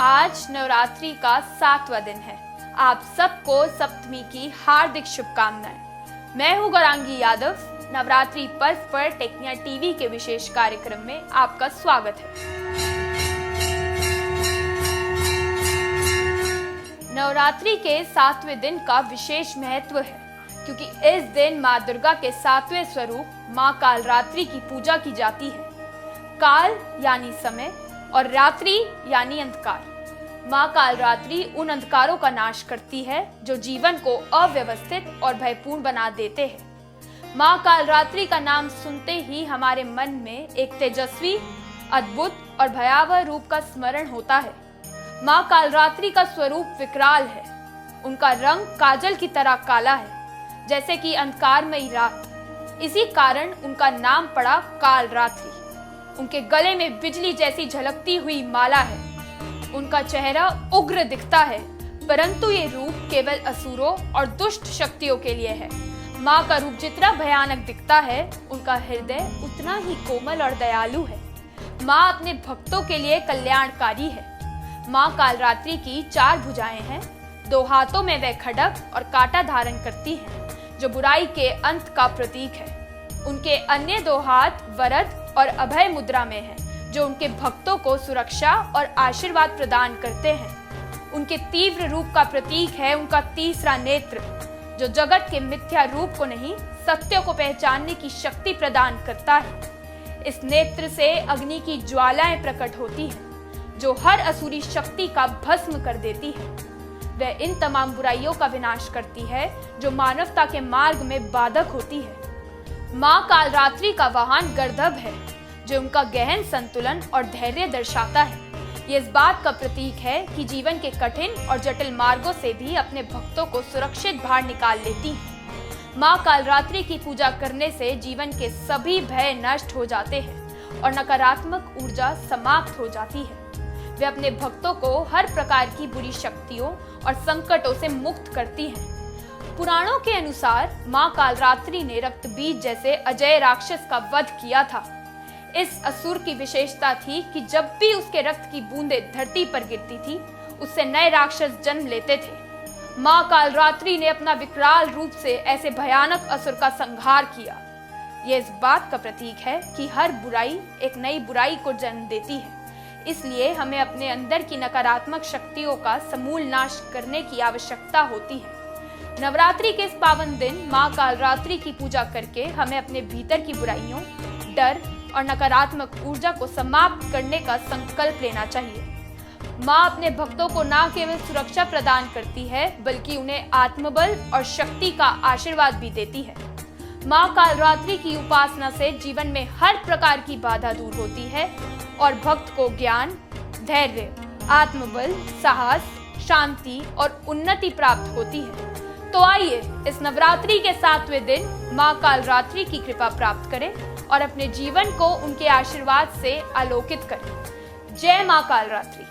आज नवरात्रि का 7वां दिन है। आप सबको सप्तमी की हार्दिक शुभकामनाएं। मैं हूं गौरांगी यादव। नवरात्रि पर्व पर टेक्निया टीवी के विशेष कार्यक्रम में आपका स्वागत है। नवरात्रि के 7वें दिन का विशेष महत्व है क्योंकि इस दिन माँ दुर्गा के 7वें स्वरूप माँ कालरात्रि की पूजा की जाती है। काल यानी समय और रात्रि यानी अंधकार। माँ कालरात्रि उन अंधकारों का नाश करती है जो जीवन को अव्यवस्थित और भयपूर्ण बना देते हैं। माँ कालरात्रि का नाम सुनते ही हमारे मन में एक तेजस्वी, अद्भुत और भयावह रूप का स्मरण होता है। माँ कालरात्रि का स्वरूप विकराल है। उनका रंग काजल की तरह काला है, जैसे कि अंधकारमयी रात। इसी कारण उनका नाम पड़ा कालरात्रि। उनके गले में बिजली जैसी झलकती हुई माला है। उनका चेहरा उग्र दिखता है, परंतु ये रूप केवल असुरों और दुष्ट शक्तियों के लिए है। माँ का रूप जितना भयानक दिखता है, उनका हृदय उतना ही कोमल और दयालु है। माँ अपने भक्तों के लिए कल्याणकारी है। माँ कालरात्रि की 4 भुजाएं हैं। 2 हाथों में वह खड्ग और कांटा धारण करती है, जो बुराई के अंत का प्रतीक है। उनके अन्य 2 हाथ वरद और अभय मुद्रा में है, जो उनके भक्तों को सुरक्षा और आशीर्वाद प्रदान करते हैं। उनके तीव्र रूप का प्रतीक है उनका तीसरा नेत्र, जो जगत के मिथ्या रूप को नहीं, सत्य को पहचानने की शक्ति प्रदान करता है। इस नेत्र से अग्नि की ज्वालाएं प्रकट होती हैं, जो हर असुरी शक्ति का भस्म कर देती है। वह इन तमाम बुराइयों का विनाश करती है जो मानवता के मार्ग में बाधक होती है। माँ कालरात्रि का वाहन गर्दभ है, जो उनका गहन संतुलन और धैर्य दर्शाता है। ये इस बात का प्रतीक है कि जीवन के कठिन और जटिल मार्गों से भी अपने भक्तों को सुरक्षित बाहर निकाल लेती है। माँ कालरात्रि की पूजा करने से जीवन के सभी भय नष्ट हो जाते हैं और नकारात्मक ऊर्जा समाप्त हो जाती है। वे अपने भक्तों को हर प्रकार की बुरी शक्तियों और संकटों से मुक्त करती हैं। पुराणों के अनुसार माँ कालरात्रि ने रक्तबीज जैसे अजय राक्षस का वध किया था। इस असुर की विशेषता थी कि जब भी उसके रक्त की बूंदें धरती पर गिरती थी, उससे नए राक्षस जन्म लेते थे। माँ कालरात्रि ने अपना विकराल रूप से ऐसे भयानक असुर का संहार किया। यह इस बात का प्रतीक है कि हर बुराई एक नई बुराई को जन्म देती है। इसलिए हमें अपने अंदर की नकारात्मक शक्तियों का समूल नाश करने की आवश्यकता होती है। नवरात्रि के इस पावन दिन माँ कालरात्रि की पूजा करके हमें अपने भीतर की बुराइयों, डर और नकारात्मक ऊर्जा को समाप्त करने का संकल्प लेना चाहिए। माँ अपने भक्तों को न केवल सुरक्षा प्रदान करती है, बल्कि उन्हें आत्मबल और शक्ति का आशीर्वाद भी देती है। माँ कालरात्रि की उपासना से जीवन में हर प्रकार की बाधा दूर होती है और भक्त को ज्ञान, धैर्य, आत्मबल, साहस, शांति और उन्नति प्राप्त होती है। तो आइए इस नवरात्रि के 7वें दिन माँ कालरात्रि की कृपा प्राप्त करें और अपने जीवन को उनके आशीर्वाद से आलोकित करें। जय माँ कालरात्रि।